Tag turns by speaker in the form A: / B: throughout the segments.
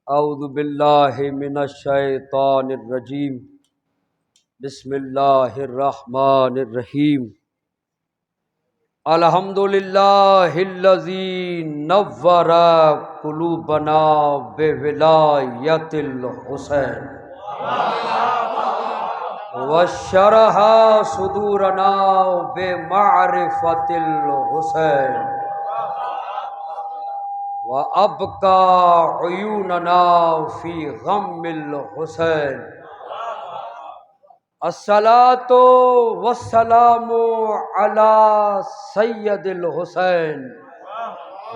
A: اعوذ باللہ من الشیطان الرجیم بسم اللہ الرحمن الرحیم الحمد للہ الذی نور قلوبنا بولایت الحسین وشرح صدورنا بمعرفت الحسین وَأَبْقَى عُيُونَنَا فِي غَمِّ الْحُسَيْنِ الصلاۃ والسلام علی سید الحسین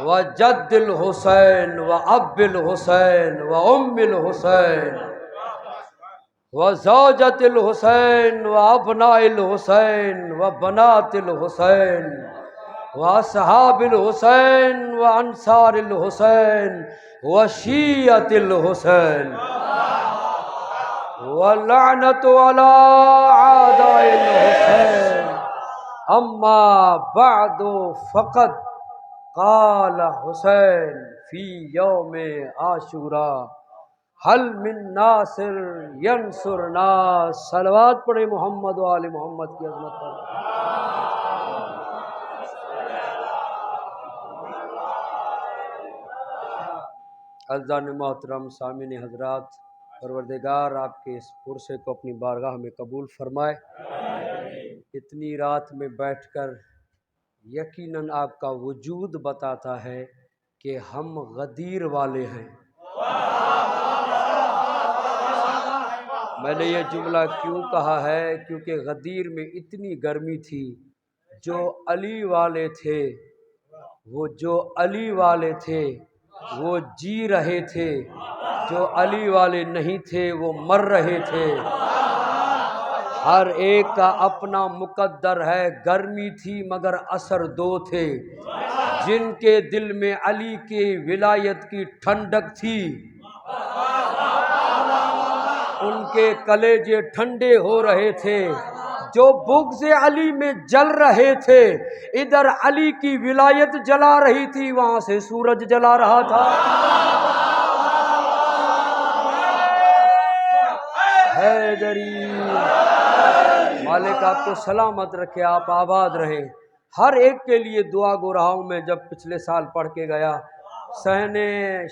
A: وجد الحسین وأب الحسین وأم الحسین وزوجۃ الحسین وأبناء الحسین وبنات الحسین وأصحاب الحسین وأنصار الحسین وشیعۃ الحسین واللعنۃ علی اعداء الحسین اما بعد فقد قال حسین فی یوم عاشوراء هل من ناصر ینصرنا۔ صلوات پڑھیں محمد و آل محمد کی عظمت پر۔ عزیزان محترم سامعین حضرات، پروردگار آپ کے اس پرسے کو اپنی بارگاہ میں قبول فرمائے۔ اتنی رات میں بیٹھ کر یقیناً آپ کا وجود بتاتا ہے کہ ہم غدیر والے ہیں۔ میں نے یہ جملہ کیوں کہا ہے؟ کیونکہ غدیر میں اتنی گرمی تھی، جو علی والے تھے وہ جی رہے تھے، جو علی والے نہیں تھے وہ مر رہے تھے۔ ہر ایک کا اپنا مقدر ہے۔ گرمی تھی مگر اثر دو تھے، جن کے دل میں علی کی ولایت کی ٹھنڈک تھی ان کے کلیجے ٹھنڈے ہو رہے تھے۔ جو بغض علی میں جل رہے تھے، ادھر علی کی ولایت جلا رہی تھی، وہاں سے سورج جلا رہا تھا۔ حیدری مالک آپ کو سلامت رکھے، آپ آباد رہیں۔ ہر ایک کے لیے دعا گو رہا ہوں۔ میں جب پچھلے سال پڑھ کے گیا صحن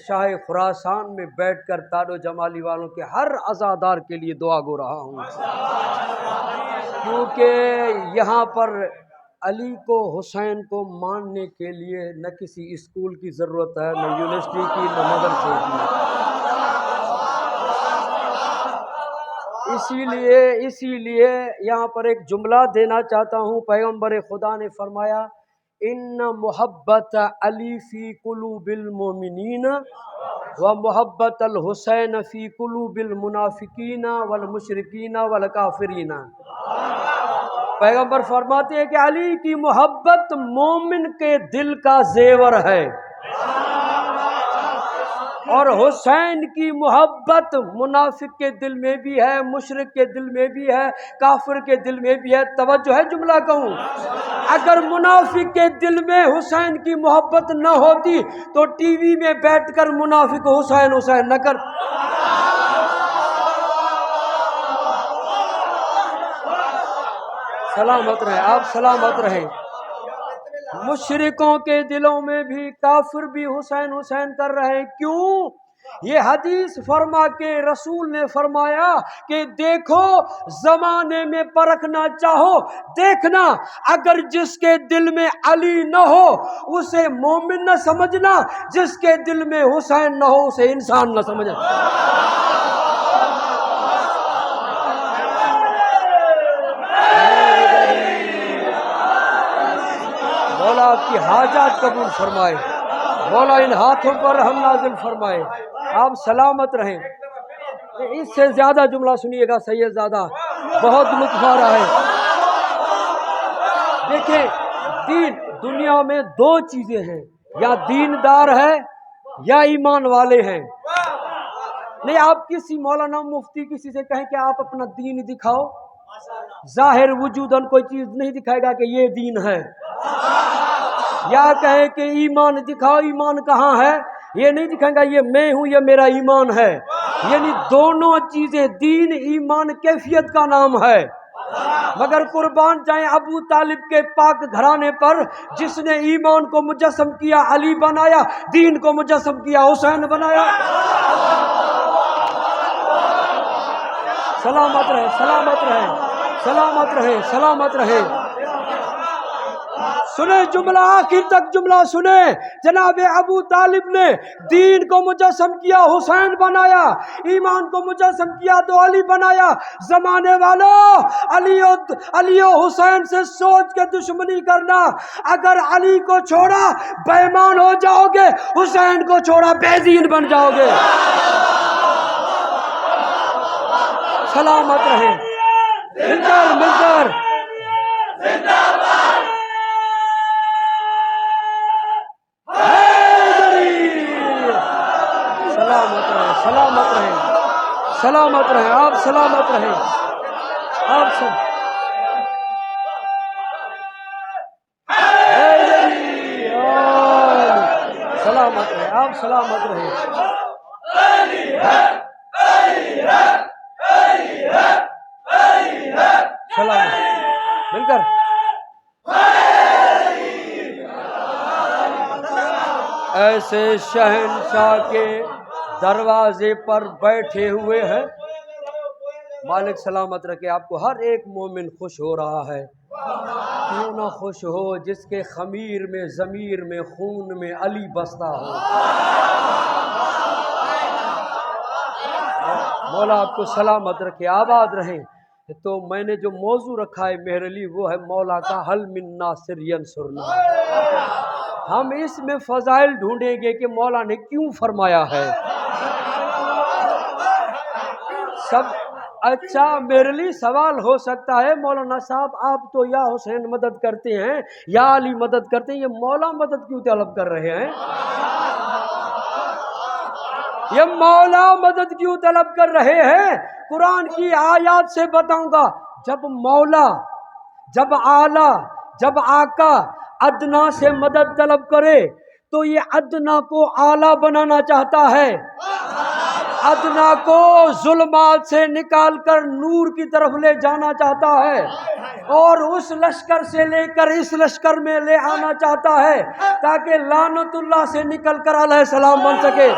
A: شاہ خراسان میں بیٹھ کر تاج و جمالی والوں کے ہر عزادار کے لیے دعا گو رہا ہوں، کیونکہ یہاں پر علی کو حسین کو ماننے کے لیے نہ کسی اسکول کی ضرورت ہے، نہ یونیورسٹی کی، نہ مدرسے کی۔ اسی لیے یہاں پر ایک جملہ دینا چاہتا ہوں۔ پیغمبر خدا نے فرمایا ان محبت علی فی قلوب المؤمنین و محبت الحسین فی قلوب المنافقین والمشرکین والکافرین۔ پیغمبر فرماتے ہیں کہ علی کی محبت مومن کے دل کا زیور ہے، اور حسین کی محبت منافق کے دل میں بھی ہے، مشرک کے دل میں بھی ہے، کافر کے دل میں بھی ہے۔ توجہ ہے جملہ کہوں؟ اگر منافق کے دل میں حسین کی محبت نہ ہوتی تو ٹی وی میں بیٹھ کر منافق حسین حسین نہ کر۔ سلامت رہیں، آپ سلامت رہیں۔ مشرکوں کے دلوں میں بھی، کافر بھی حسین حسین کر رہے ہیں۔ کیوں؟ یہ حدیث فرما کے رسول نے فرمایا کہ دیکھو زمانے میں پرکھنا چاہو، دیکھنا اگر جس کے دل میں علی نہ ہو اسے مومن نہ سمجھنا، جس کے دل میں حسین نہ ہو اسے انسان نہ سمجھنا۔ مولا آپ کی حاجات قبول فرمائے، مولا ان ہاتھوں پر رحم نازل فرمائے، آپ سلامت رہیں۔ اس سے زیادہ جملہ سنیے گا سید زادہ، بہت لطف آ رہا ہے۔ دیکھیں دنیا میں دو چیزیں ہیں، یا دیندار ہے یا ایمان والے ہیں۔ نہیں، آپ کسی مولانا مفتی کسی سے کہیں کہ آپ اپنا دین دکھاؤ، ظاہر وجوداً کوئی چیز نہیں دکھائے گا کہ یہ دین ہے، یا کہے کہ ایمان دکھاؤ، ایمان کہاں ہے؟ یہ نہیں دکھائیں گا یہ میں ہوں یہ میرا ایمان ہے، یعنی دونوں چیزیں، دین ایمان کیفیت کا نام ہے۔ مگر قربان جائیں ابو طالب کے پاک گھرانے پر، جس نے ایمان کو مجسم کیا علی بنایا، دین کو مجسم کیا حسین بنایا۔ سلامت رہے، سلامت رہے، سلامت رہے، سلامت رہے۔ سنیں جملہ آخر تک جملہ سنیں، جناب ابو طالب نے دین کو مجسم کیا حسین بنایا، ایمان کو مجسم کیا تو علی بنایا۔ زمانے والوں، علی و حسین سے سوچ کے دشمنی کرنا، اگر علی کو چھوڑا بے ایمان ہو جاؤ گے، حسین کو چھوڑا بے دین بن جاؤ گے۔ سلامت رہے، مل کر سلامت رہیں، سلامت رہیں، آپ سلامت رہیں، آپ سلامت رہیں، آپ سلامت رہیں۔ سلامت مل کر ایسے شہنشاہ کے دروازے پر بیٹھے ہوئے ہیں، مالک سلامت رکھے آپ کو۔ ہر ایک مومن خوش ہو رہا ہے، کیوں نہ خوش ہو جس کے خمیر میں، ضمیر میں، خون میں علی بستا ہو۔ مولا آپ کو سلامت رکھے، آباد رہیں۔ تو میں نے جو موضوع رکھا ہے میرے لیے وہ ہے مولا کا حل من ناصر ینصرنا۔ ہم اس میں فضائل ڈھونڈیں گے کہ مولا نے کیوں فرمایا ہے۔ سب اچھا میرے لیے سوال ہو سکتا ہے، مولانا صاحب آپ تو یا حسین مدد کرتے ہیں یا علی مدد کرتے ہیں، یہ مولا مدد کیوں طلب کر رہے ہیں؟ یہ مولا مدد کیوں طلب کر رہے ہیں؟ قرآن کی آیات سے بتاؤں گا۔ جب مولا، جب آلہ، جب آقا ادنا سے مدد طلب کرے تو یہ ادنا کو آلہ بنانا چاہتا ہے، ادنا کو ظلمات سے نکال کر نور کی طرف لے جانا چاہتا ہے، اور اس لشکر سے لے کر اس لشکر میں لے آنا چاہتا ہے تاکہ لعنت اللہ سے نکل کر علیہ السلام بن سکے۔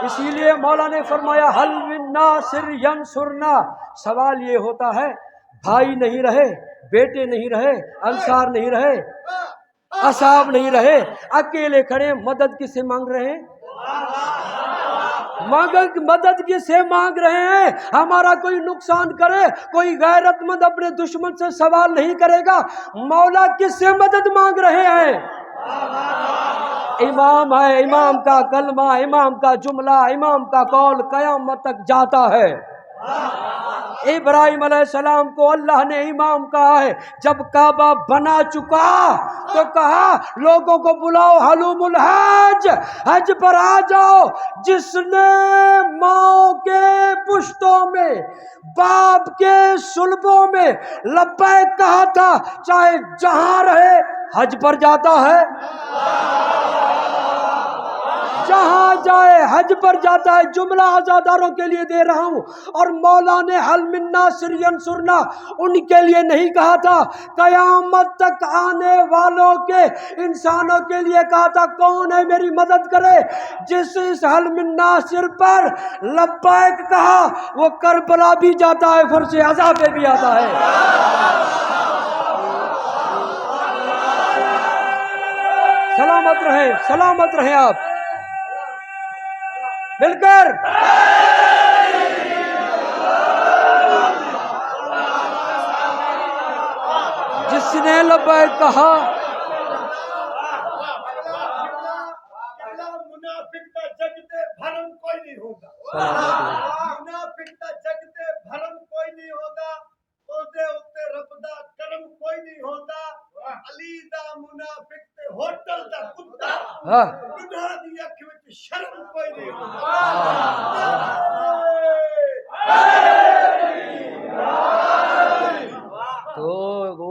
A: اسی لیے مولا نے فرمایا حل من ناصر ینصرنا۔ سوال یہ ہوتا ہے بھائی نہیں رہے، بیٹے نہیں رہے، انصار نہیں رہے، اصحاب نہیں رہے، اکیلے کھڑے، مدد کس سے مانگ رہے ہیں؟ مدد کس سے مانگ رہے ہیں؟ ہمارا کوئی نقصان کرے، کوئی غیرت مند اپنے دشمن سے سوال نہیں کرے گا، مولا کس سے مدد مانگ رہے ہیں؟ امام ہے، امام کا کلمہ، امام کا جملہ، امام کا قول قیامت تک جاتا ہے۔ ابراہیم علیہ السلام کو اللہ نے امام کہا ہے، جب کعبہ بنا چکا تو کہا لوگوں کو بلاؤ حلوم الحج، حج پر آ جاؤ۔ جس نے ماں کے پشتوں میں، باپ کے صلبوں میں لبیک کہا تھا، چاہے جہاں رہے حج پر جاتا ہے، جہاں جائے حج پر جاتا ہے۔ جملہ آزاداروں کے لیے دے رہا ہوں، اور مولا نے حل من ناصر ینصرنا ان کے لیے نہیں کہا تھا، قیامت تک آنے والوں کے انسانوں کے لیے کہا تھا کون ہے میری مدد کرے۔ جس اس حل من ناصر پر لبیک کہا وہ کربلا بھی جاتا ہے، فرش عزا پہ بھی آتا ہے۔ سلامت رہیں، سلامت رہیں آپ مل کر۔ جس نے لبیک کہا،
B: منافق دا جگتے بھرم کوئی نہیں ہوگا، منافق دا جگتے بھرم کوئی نہیں ہوگا، اودے اتے رب دا کرم کوئی نہیں ہوتا۔ علی دا منافق تے ہوٹل دا کتا، گناہ دی اکھ وچ شرم کوئی نہیں ہوتا۔
A: تو وہ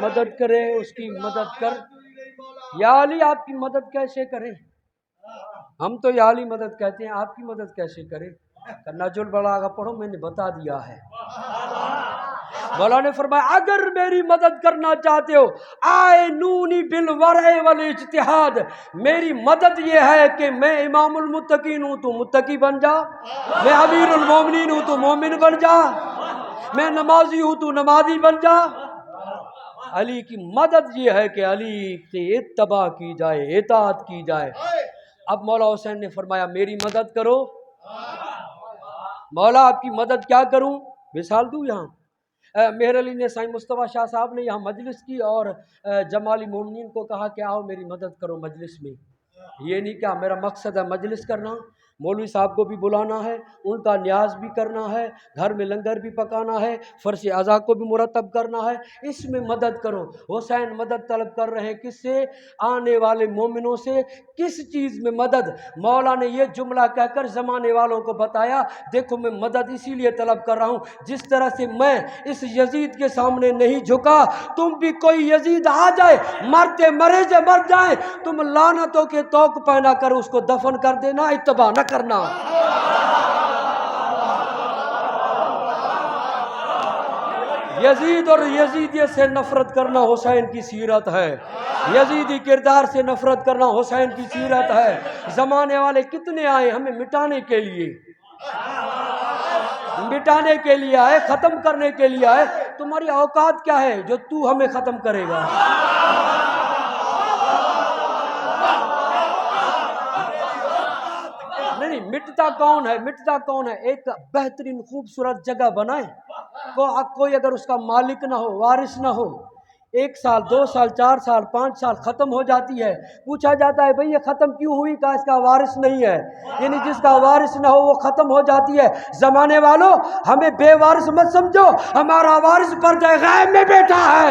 A: مدد کرے، اس کی مدد کر۔ یا علی آپ کی مدد کیسے کریں؟ ہم تو یا علی مدد کہتے ہیں، آپ کی مدد کیسے کریں؟ نہج البلاغہ پڑھو، میں نے بتا دیا ہے۔ مولا نے فرمایا اگر میری مدد کرنا چاہتے ہو آئینونی بالورع والاجتہاد، میری مدد یہ ہے کہ میں امام المتقین ہوں تو متقی بن جا، میں امیر المومنین ہوں تو مومن بن جا، میں نمازی ہوں تو نمازی بن جا۔ علی کی مدد یہ ہے کہ علی کی اتباع کی جائے، اطاعت کی جائے۔ اب مولا حسین نے فرمایا میری مدد کرو۔ مولا آپ کی مدد کیا کروں؟ مثال دوں یہاں، مہر علی نے سائیں مصطفیٰ شاہ صاحب نے یہاں مجلس کی اور جمالی مومنین کو کہا کہ آؤ میری مدد کرو مجلس میں۔ یہ نہیں کیا میرا مقصد ہے مجلس کرنا، مولوی صاحب کو بھی بلانا ہے، ان کا نیاز بھی کرنا ہے، گھر میں لنگر بھی پکانا ہے، فرش عزا کو بھی مرتب کرنا ہے، اس میں مدد کرو۔ حسین مدد طلب کر رہے ہیں کس سے؟ آنے والے مومنوں سے۔ کس چیز میں مدد؟ مولا نے یہ جملہ کہہ کر زمانے والوں کو بتایا دیکھو میں مدد اسی لیے طلب کر رہا ہوں، جس طرح سے میں اس یزید کے سامنے نہیں جھکا، تم بھی کوئی یزید آ جائے، مرتے مرے سے مر جائیں، تم لعنتوں کے توق پہنا کر اس کو دفن کر دینا، اتباع نہ کرنا۔ یزید اور یزیدیت سے نفرت کرنا حسین کی سیرت ہے، یزیدی کردار سے نفرت کرنا حسین کی سیرت ہے۔ زمانے والے کتنے آئے ہمیں مٹانے کے لیے، مٹانے کے لیے آئے، ختم کرنے کے لیے آئے۔ تمہاری اوقات کیا ہے جو تو ہمیں ختم کرے گا؟ نہیں، مٹتا کون ہے؟ مٹتا کون ہے؟ ایک بہترین خوبصورت جگہ بنائے، کوئی اگر اس کا مالک نہ ہو، وارث نہ ہو، 1 سال 2 سال 4 سال 5 سال ختم ہو جاتی ہے، پوچھا جاتا ہے بھئی یہ ختم کیوں ہوئی؟ کہا اس کا وارث نہیں ہے، یعنی جس کا وارث نہ ہو وہ ختم ہو جاتی ہے۔ زمانے والوں ہمیں بے وارث مت سمجھو، ہمارا وارث پردہ غیب میں بیٹھا ہے،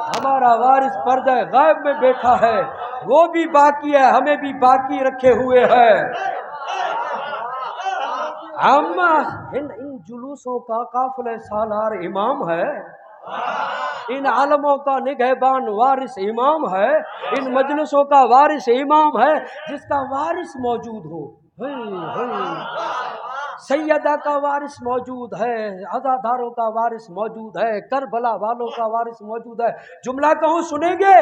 A: ہمارا وارث پردہ غیب میں بیٹھا ہے، وہ بھی باقی ہے، ہمیں بھی باقی رکھے ہوئے ہے۔ ہم ان جلوسوں کا قافلہ سالار امام ہے، ان عالموں کا نگہبان وارث امام ہے، ان مجلسوں کا وارث امام ہے، جس کا وارث موجود ہو۔ سیدہ کا وارث موجود ہے، عزاداروں کا وارث موجود ہے، کربلا والوں کا وارث موجود ہے۔ جملہ کہوں سنیں گے؟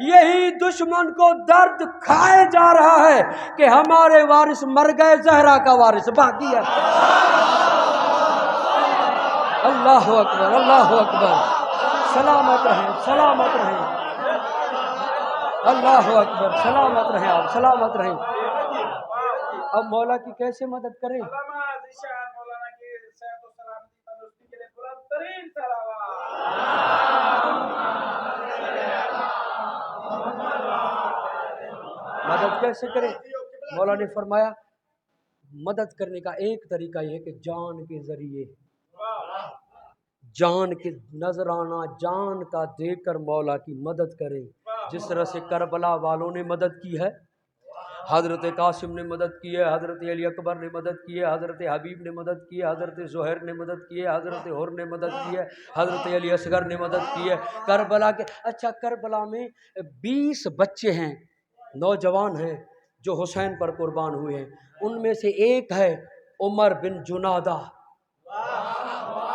A: یہی دشمن کو درد کھائے جا رہا ہے کہ ہمارے وارث مر گئے، زہرا کا وارث باقی ہے۔ اللہ اکبر، اللہ اکبر، سلامت رہیں، سلامت رہیں، اللہ اکبر، سلامت رہیں آپ، سلامت رہیں۔ اب مولا کی کیسے مدد کریں؟ مدد کیسے کریں؟ مولا نے فرمایا مدد کرنے کا ایک طریقہ یہ ہے کہ جان کے ذریعے، جان کے نذرانہ جان کا دے کر مولا کی مدد کریں، جس طرح سے کربلا والوں نے مدد کی ہے، حضرت قاسم نے مدد کی ہے، حضرت علی اکبر نے مدد کی ہے، حضرت حبیب نے مدد کی ہے، حضرت زہیر نے مدد کی ہے، حضرت حر نے مدد کی ہے، حضرت علی اصغر نے مدد کی ہے کربلا کے۔ اچھا کربلا میں 20 بچے ہیں، نوجوان ہیں جو حسین پر قربان ہوئے ہیں، ان میں سے ایک ہے عمر بن جنادہ۔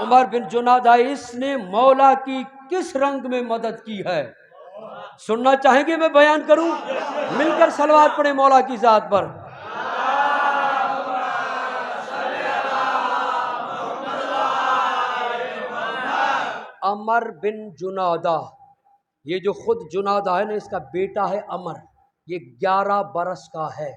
A: عمر بن جنادہ اس نے مولا کی کس رنگ میں مدد کی ہے؟ سننا چاہیں گے میں بیان کروں؟ مل کر صلوات پڑھیں مولا کی ذات پر۔ عمر بن جنادہ، یہ جو خود جنادہ ہے نا، اس کا بیٹا ہے عمر، یہ 11 برس کا ہے،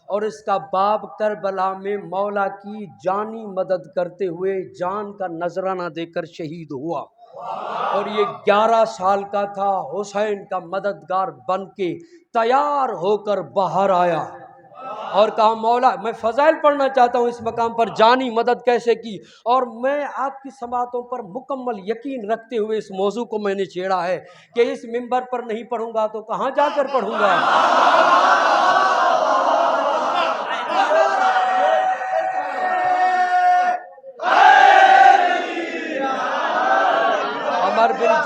A: اور اس کا باپ کربلا میں مولا کی جانی مدد کرتے ہوئے جان کا نذرانہ دے کر شہید ہوا، اور یہ 11 سال کا تھا، حسین کا مددگار بن کے تیار ہو کر باہر آیا اور کہا مولا، میں فضائل پڑھنا چاہتا ہوں اس مقام پر، جانی مدد کیسے کی، اور میں آپ کی سماعتوں پر مکمل یقین رکھتے ہوئے اس موضوع کو میں نے چھیڑا ہے کہ اس منبر پر نہیں پڑھوں گا تو کہاں جا کر پڑھوں گا؟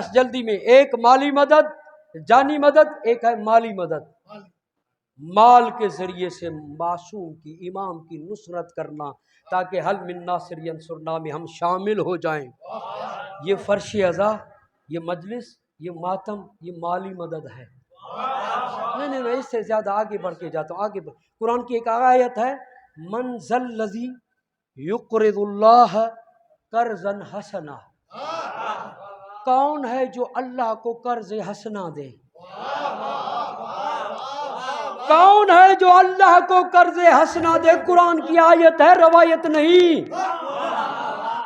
A: بس جلدی میں، ایک مالی مدد، جانی مدد، ایک ہے مالی مدد۔ مال کے ذریعے سے معصوم کی، امام کی نصرت کرنا تاکہ حل من ناصر ینصرنا میں ہم شامل ہو جائیں۔ یہ فرش ازا، یہ مجلس، یہ ماتم، یہ مالی مدد ہے۔ نہیں میں اس سے زیادہ آگے بڑھ کے جاتا ہوں، آگے قرآن کی ایک آیت ہے، من ذا الذی یقرض اللہ قرضا حسنا، کون ہے جو اللہ کو قرض حسنا دے؟ کون ہے جو اللہ کو قرض حسنا دے؟ قرآن کی آیت ہے، روایت نہیں،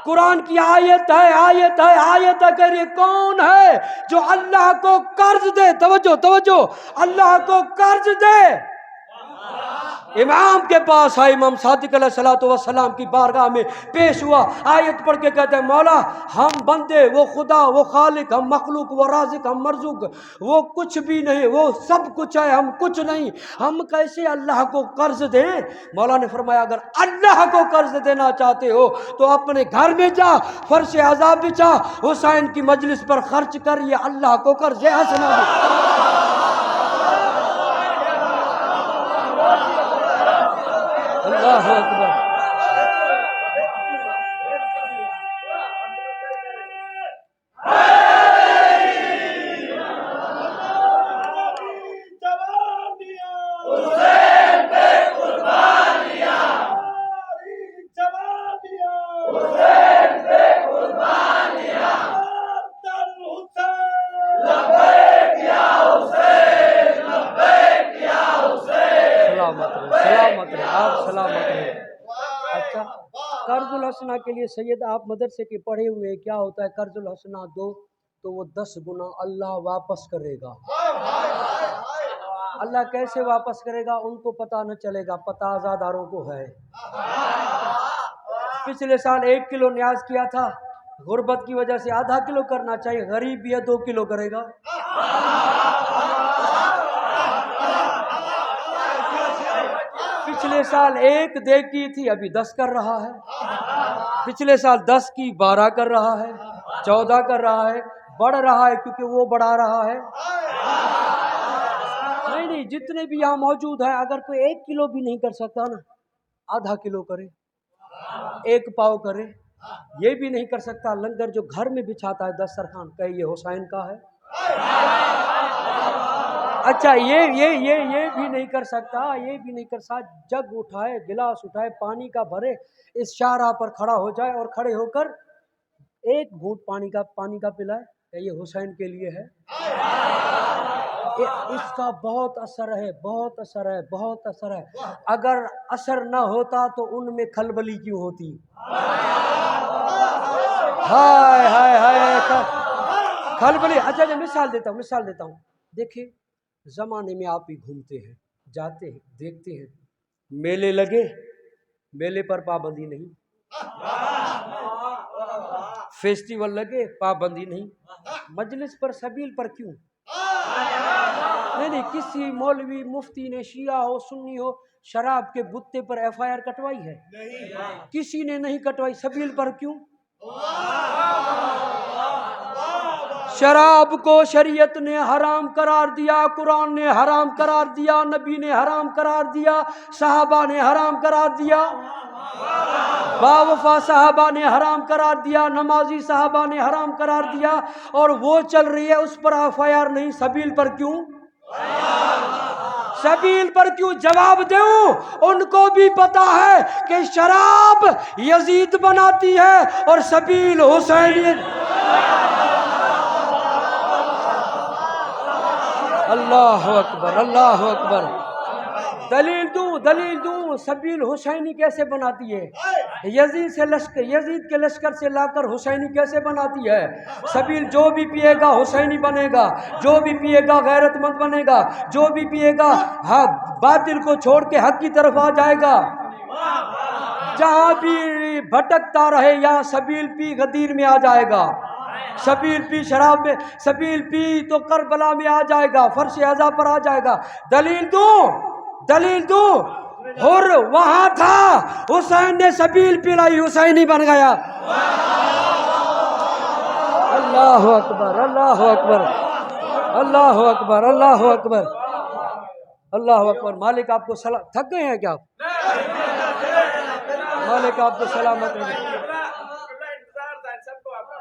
A: قرآن کی آیت ہے، آیت ہے، آیت ہے کہ یہ کون ہے جو اللہ کو قرض دے؟ توجہ توجہ، اللہ کو قرض دے۔ امام کے پاس آئے، امام صادق علیہ السلام کی بارگاہ میں پیش ہوا، آیت پڑھ کے کہتے ہیں مولا ہم بندے، وہ خدا، وہ خالق، ہم مخلوق، وہ رازق، ہم مرزوق، وہ کچھ بھی نہیں، وہ سب کچھ ہے، ہم کچھ نہیں، ہم کیسے اللہ کو قرض دیں؟ مولا نے فرمایا اگر اللہ کو قرض دینا چاہتے ہو تو اپنے گھر میں جا، فرش عذاب بچھا، حسین کی مجلس پر خرچ کر، یہ اللہ کو قرض حسنا دے۔ اللہ اکبر۔ اچھا قرض الحسنہ کے لیے سید آپ مدرسے کے پڑھے ہوئے، کیا ہوتا ہے قرض الحسنہ دو تو وہ 10 گنا اللہ واپس کرے گا۔ اللہ کیسے واپس کرے گا ان کو پتہ نہ چلے گا، پتہ عزاداروں کو ہے۔ پچھلے سال 1 کلو نیاز کیا تھا، غربت کی وجہ سے آدھا کلو کرنا چاہیے، غریب بھی ہے 2 کلو کرے گا۔ پچھلے سال 1 دے کی تھی، ابھی 10 کر رہا ہے، پچھلے سال 10 کی 12 کر رہا ہے، 14 کر رہا ہے، بڑھ رہا ہے کیونکہ وہ بڑھا رہا ہے۔ نہیں جتنے بھی یہاں موجود ہیں اگر کوئی 1 کلو بھی نہیں کر سکتا نا، آدھا کلو کرے، 1 پاؤ کرے، یہ بھی نہیں کر سکتا لنگر جو گھر میں بچھاتا ہے دسترخوان، کہ یہ حسین کا ہے۔ اچھا یہ بھی نہیں کر سکتا، یہ بھی نہیں کر سکتا، جگ اٹھائے، گلاس اٹھائے، پانی کا بھرے، اس شاہراہ پر کھڑا ہو جائے اور کھڑے ہو کر 1 گھونٹ پانی کا پلائے کہ یہ حسین کے لیے ہے۔ اس کا بہت اثر ہے، بہت اثر ہے، بہت اثر ہے۔ اگر اثر نہ ہوتا تو ان میں کھلبلی کیوں ہوتی؟ ہائے ہائے ہائے کھلبلی۔ اچھا مثال دیتا ہوں، دیکھیں زمانے میں آپ ہی گھومتے ہیں، جاتے ہیں، دیکھتے ہیں، میلے لگے، میلے پر پابندی نہیں، فیسٹیول لگے، پابندی نہیں، مجلس پر سبیل پر کیوں؟ نہیں کسی مولوی مفتی نے شیعہ ہو سنی ہو شراب کے بتے پر FIR کٹوائی ہے؟ کسی نے نہیں کٹوائی، سبیل پر کیوں؟ شراب کو شریعت نے حرام قرار دیا، قرآن نے حرام قرار دیا، نبی نے حرام قرار دیا، صحابہ نے حرام قرار دیا، باوفا صحابہ نے حرام قرار دیا، نمازی صحابہ نے حرام قرار دیا، اور وہ چل رہی ہے، اس پر FIR نہیں، سبیل پر کیوں؟ سبیل پر کیوں؟ جواب دوں، ان کو بھی پتا ہے کہ شراب یزید بناتی ہے اور سبیل حسین۔ اللہ اکبر، اللہ اکبر۔ دلیل دوں، سبیل حسینی کیسے بناتی ہے؟ یزید کے لشکر سے لا کر حسینی کیسے بناتی ہے؟ سبیل جو بھی پیے گا حسینی بنے گا، جو بھی پیے گا غیرت مند بنے گا، جو بھی پیے گا باطل کو چھوڑ کے حق کی طرف آ جائے گا۔ جہاں بھی بھٹکتا رہے یہاں سبیل پی غدیر میں آ جائے گا، سبیل پی شراب میں، سبیل پی تو کربلا میں آ جائے گا، فرش اعضا پر آ جائے گا۔ دلیل دوں، اور وہاں تھا، حسین نے سبیل پلائی، حسینی بن گیا۔ اللہ اکبر اللہ اکبر اللہ اکبر اللہ اکبر اللہ اکبر. مالک آپ کو سلام. تھک گئے ہیں کیا آپ؟ مالک آپ کو سلامت رکھے.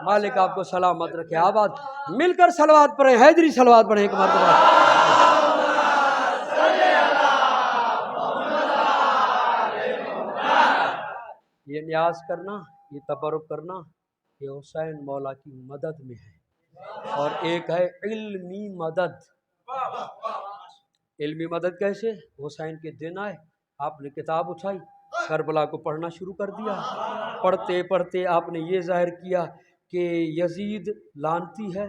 A: مالک آپ کو سلامت رکھے. آباد مل کر صلوات پڑھیں. حیدری صلوات پڑھیں ایک مرتبہ. یہ نیاز کرنا، یہ تبرک کرنا کہ حسین مولا کی مدد میں ہے. اور ایک ہے علمی مدد. علمی مدد کیسے؟ حسین کے دن آئے، آپ نے کتاب اٹھائی، کربلا کو پڑھنا شروع کر دیا. پڑھتے پڑھتے آپ نے یہ ظاہر کیا کہ یزید لعنتی ہے،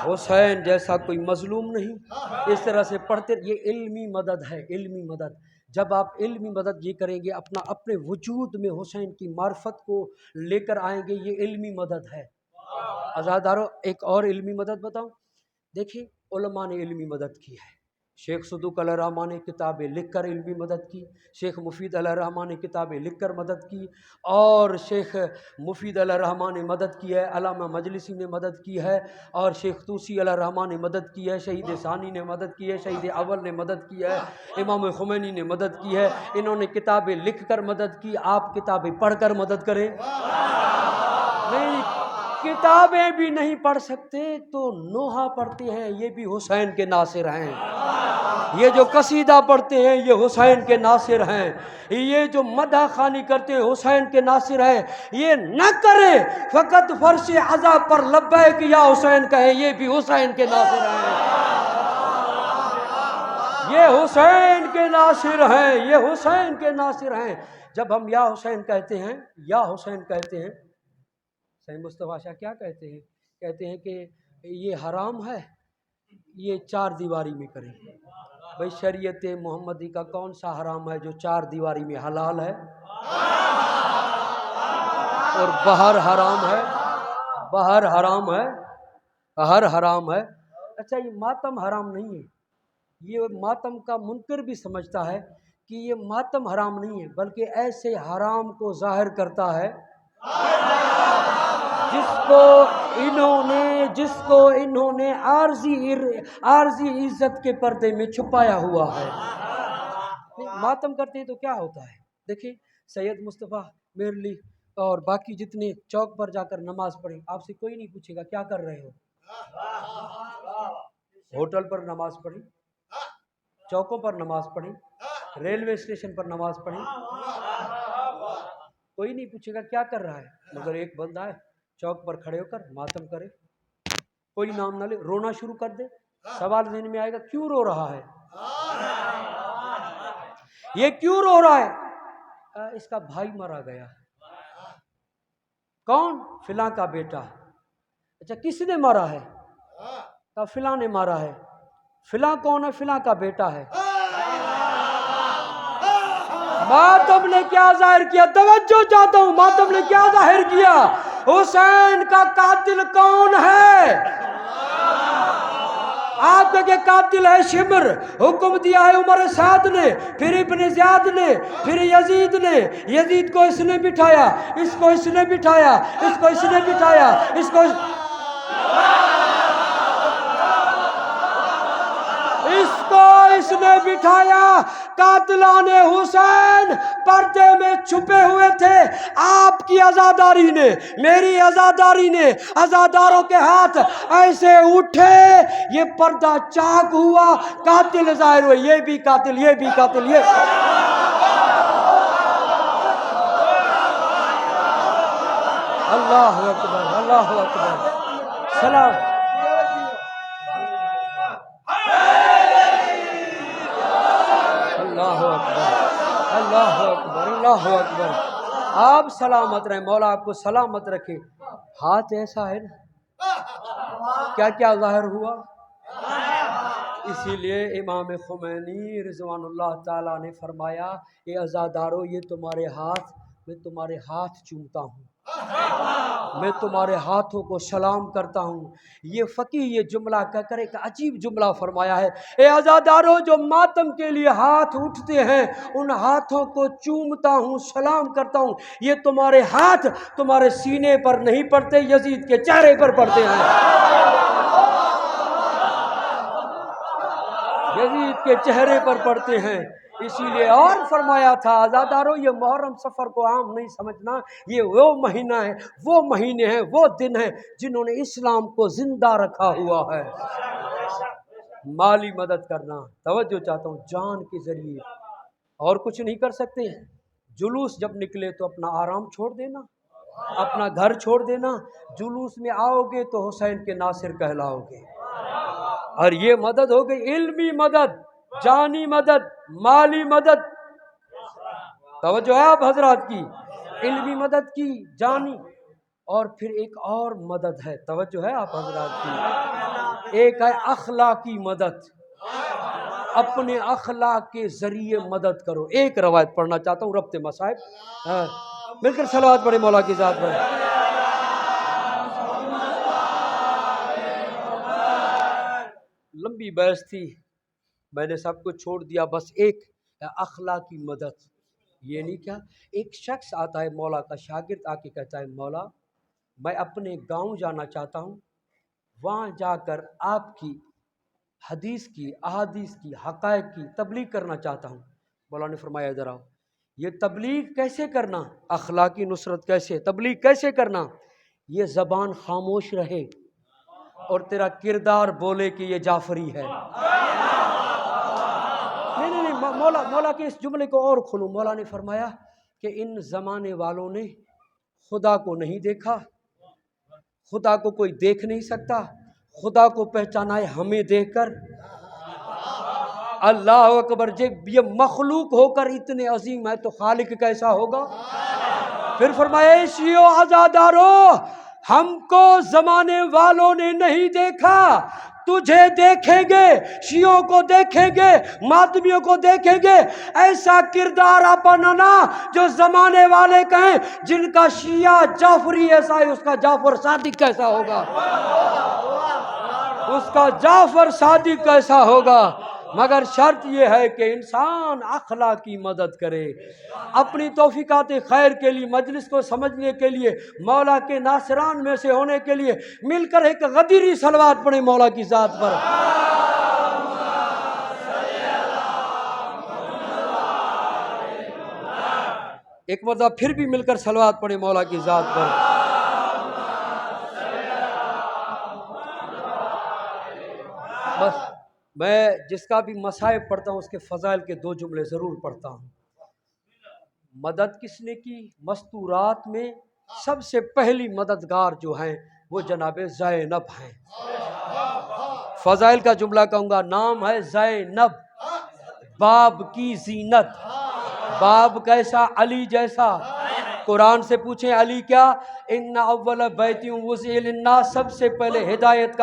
A: حسین جیسا کوئی مظلوم نہیں. اس طرح سے پڑھتے. یہ علمی مدد ہے. علمی مدد جب آپ علمی مدد یہ کریں گے، اپنے وجود میں حسین کی معرفت کو لے کر آئیں گے، یہ علمی مدد ہے. عزادارو ایک اور علمی مدد بتاؤں. دیکھیں علماء نے علمی مدد کی ہے. شیخ صدوق علیہ الرحمٰن نے کتابیں لکھ کر علمی مدد کی. شیخ مفید علیہ الرحمٰن نے کتابیں لکھ کر مدد کی. اور شیخ مفید علیہ الرحمٰن نے مدد کی ہے. علامہ مجلسی نے مدد کی ہے. اور شیخ طوسی علیہ الرحمٰن نے مدد کی ہے. شہید ثانی نے مدد کی ہے. شہید اول نے مدد کی ہے. امام خمینی نے مدد کی ہے. انہوں نے کتابیں لکھ کر مدد کی. آپ کتابیں پڑھ کر مدد کریں. نہیں، کتابیں بھی نہیں پڑھ سکتے تو نوحہ پڑھتے ہیں، یہ بھی حسین کے ناصر ہیں. یہ جو قصیدہ پڑھتے ہیں یہ حسین کے ناصر ہیں. یہ جو مدح خوانی کرتے ہیں حسین کے ناصر ہیں. یہ نہ کرے فقط فرش عزا پر لبیک یا حسین کہیں، یہ بھی حسین کے ناصر ہیں. یہ حسین کے ناصر ہیں. یہ حسین کے ناصر ہیں. جب ہم یا حسین کہتے ہیں، یا حسین کہتے ہیں، سید مصطفیٰ شاہ کیا کہتے ہیں؟ کہتے ہیں کہ یہ حرام ہے، یہ چار دیواری میں کریں. بھئی شریعت محمدی کا کون سا حرام ہے جو چار دیواری میں حلال ہے؟ اور باہر حرام ہے. باہر حرام ہے. باہر حرام ہے. اچھا یہ ماتم حرام نہیں ہے. یہ ماتم کا منکر بھی سمجھتا ہے کہ یہ ماتم حرام نہیں ہے، بلکہ ایسے حرام کو ظاہر کرتا ہے جس کو انہوں نے عارضی عزت کے پردے میں چھپایا ہوا ہے. ماتم کرتے ہیں تو کیا ہوتا ہے؟ دیکھیں سید مصطفیٰ میرلی اور باقی جتنے چوک پر جا کر نماز پڑھیں، آپ سے کوئی نہیں پوچھے گا کیا کر رہے ہو. ہوٹل پر نماز پڑھیں، چوکوں پر نماز پڑھیں، ریلوے اسٹیشن پر نماز پڑھیں، کوئی نہیں پوچھے گا کیا کر رہا ہے. مگر ایک بندہ ہے چوک پر کھڑے ہو کر ماتم کرے، کوئی نام نہ لے، رونا شروع کر دے. سوال ذہن میں آئے گا کیوں رو رہا ہے؟ یہ کیوں رو رہا ہے؟ اس کا بھائی مارا گیا. کون؟ فلاں کا بیٹا. اچھا کس نے مارا ہے؟ فلاں نے مارا ہے. فلاں کون ہے؟ فلاں کا بیٹا ہے. ماتم نے کیا ظاہر کیا؟ توجہ چاہتا ہوں، ماتم نے کیا ظاہر کیا؟ حسین کا قاتل کون ہے؟ آپ کے قاتل ہے شمر. حکم دیا ہے عمر سعد نے، پھر ابن زیاد نے، پھر یزید نے. یزید کو اس نے بٹھایا، اس کو اس نے بٹھایا، اس کو اس نے بٹھایا، اس کو اس نے بٹھایا. قاتلان حسین پردے میں چھپے ہوئے تھے. آپ کی عزاداری نے، میری عزاداری نے، عزاداروں کے ہاتھ ایسے اٹھے، یہ پردہ چاک ہوا، قاتل ظاہر ہوئے. یہ بھی قاتل، یہ بھی قاتل. یہ اللہ اکبر اللہ اکبر. سلام. اللہ اکبر اللہ اکبر اللہ اکبر. آپ سلامت رہیں، مولا آپ کو سلامت رکھے. ہاتھ ایسا ہے نا، کیا کیا ظاہر ہوا. اسی لیے امام خمینی رضوان اللہ تعالیٰ نے فرمایا اے عزادارو، یہ تمہارے ہاتھ، میں تمہارے ہاتھ چومتا ہوں. میں تمہارے ہاتھوں کو سلام کرتا ہوں۔ یہ فقیہ یہ جملہ کہہ کر ایک عجیب جملہ فرمایا ہے، اے عزادارو جو ماتم کے لیے ہاتھ اٹھتے ہیں ان ہاتھوں کو چومتا ہوں، سلام کرتا ہوں۔ یہ تمہارے ہاتھ تمہارے سینے پر نہیں پڑتے، یزید کے چہرے پر پڑتے ہیں، یزید کے چہرے پر پڑتے ہیں۔ اسی لیے اور فرمایا تھا عزادارو یہ محرم سفر کو عام نہیں سمجھنا، یہ وہ مہینہ ہے، وہ مہینے ہیں، وہ دن ہیں جنہوں نے اسلام کو زندہ رکھا ہوا ہے۔ مالی مدد کرنا، توجہ چاہتا ہوں، جان کے ذریعے، اور کچھ نہیں کر سکتے ہیں۔ جلوس جب نکلے تو اپنا آرام چھوڑ دینا، اپنا گھر چھوڑ دینا، جلوس میں آؤ گے تو حسین کے ناصر کہلاؤ گے۔ اور یہ مدد ہو گئی علمی مدد، جانی مدد، مالی مدد، توجہ ہے آپ حضرات کی، علمی مدد کی، جانی، اور پھر ایک اور مدد ہے، توجہ ہے آپ حضرات کی، ایک ہے اخلاقی مدد، اپنے اخلاق کے ذریعے مدد کرو۔ ایک روایت پڑھنا چاہتا ہوں ربط مصائب، مل کر صلوات پڑھے مولا کی ذات پر۔ لمبی بحث تھی، میں نے سب کچھ چھوڑ دیا، بس ایک اخلاقی مدد۔ یہ نہیں کیا ایک شخص آتا ہے مولا کا شاگرد، آ کے کہتا ہے مولا میں اپنے گاؤں جانا چاہتا ہوں، وہاں جا کر آپ کی حدیث کی، احادیث کی، حقائق کی تبلیغ کرنا چاہتا ہوں۔ مولا نے فرمایا ادھر آؤ، یہ تبلیغ کیسے کرنا، اخلاقی نصرت کیسے، تبلیغ کیسے کرنا، یہ زبان خاموش رہے اور تیرا کردار بولے کہ یہ جعفری ہے۔ نہیں، مولا کے اس جملے کو اور کھولوں، مولا نے فرمایا کہ ان زمانے والوں نے خدا کو نہیں دیکھا، خدا کو کوئی دیکھ نہیں سکتا، خدا کو پہچانا ہے ہمیں دیکھ کر۔ اللہ اکبر، جب یہ مخلوق ہو کر اتنے عظیم ہے تو خالق کیسا ہوگا۔ پھر فرمایا شیعو عزادارو ہم کو زمانے والوں نے نہیں دیکھا، تجھے دیکھیں گے، شیعوں کو دیکھیں گے، ماتمیوں کو دیکھیں گے، ایسا کردار اپنانا جو زمانے والے کہیں جن کا شیعہ جعفری ایسا ہے اس کا جعفر صادق کیسا ہوگا، اس کا جعفر صادق کیسا ہوگا۔ مگر شرط یہ ہے کہ انسان اخلاقی مدد کرے، اپنی توفیقات خیر کے لیے، مجلس کو سمجھنے کے لیے، مولا کے ناصران میں سے ہونے کے لیے مل کر ایک غدیری صلوات پڑھیں مولا کی ذات پر۔ ایک مرتبہ پھر بھی مل کر صلوات پڑھیں مولا کی ذات پر۔ بس میں جس کا بھی مصائب پڑھتا ہوں اس کے فضائل کے دو جملے ضرور پڑھتا ہوں۔ مدد کس نے کی؟ مستورات میں سب سے پہلی مددگار جو ہیں وہ جناب زینب ہیں۔ فضائل کا جملہ کہوں گا، نام ہے زینب، باب کی زینت، باب کیسا؟ علی جیسا۔ قرآن سے پوچھیں علی کیا؟ ان اول بیت وضع للناس، سب سے پہلے ہدایت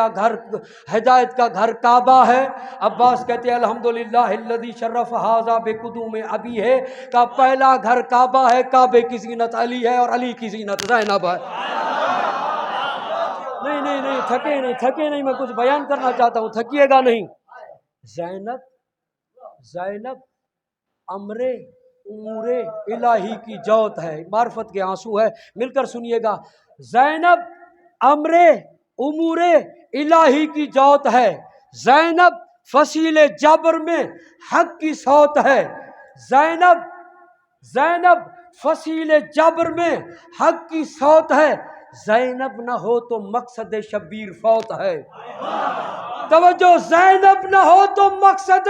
A: کا گھر کعبہ ہے۔ عباس کہتے ہیں الحمدللہ الذی شرف ھذا بقدوم ابی ہے، کا پہلا گھر کعبہ ہے، کعبے کی زینت علی ہے اور علی کی زینت زینب ہے۔ نہیں تھکے نہیں، میں کچھ بیان کرنا چاہتا ہوں، تھکیے گا نہیں۔ زینب امر امور الہی کی جوت ہے، معرفت کے آنسو ہے، مل کر سنیے گا۔ زینب امر امور الہی کی جوت ہے، زینب فصیل جبر میں حق کی صوت ہے، زینب فصیل جبر میں حق کی صوت ہے، زینب نہ ہو تو مقصد شبیر فوت ہے۔ توجہ، زینب نہ ہو تو مقصد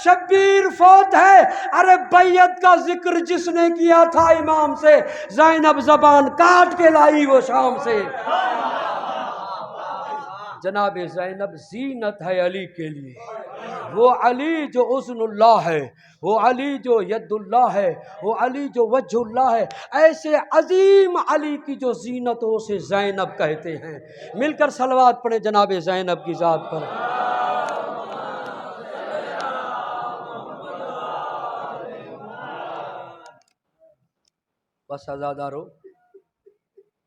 A: شبیر فوت ہے۔ ارے بیعت کا ذکر جس نے کیا تھا امام سے، زینب زبان کاٹ کے لائی وہ شام سے۔ جناب زینب زینت ہے علی کے لیے، وہ علی جو اذن اللہ ہے، وہ علی جو ید اللہ ہے، وہ علی جو وجہ اللہ ہے، ایسے عظیم علی کی جو زینت ہو اسے زینب کہتے ہیں۔ مل کر صلوات پڑھیں جناب زینب کی ذات پر۔ بس عزادارو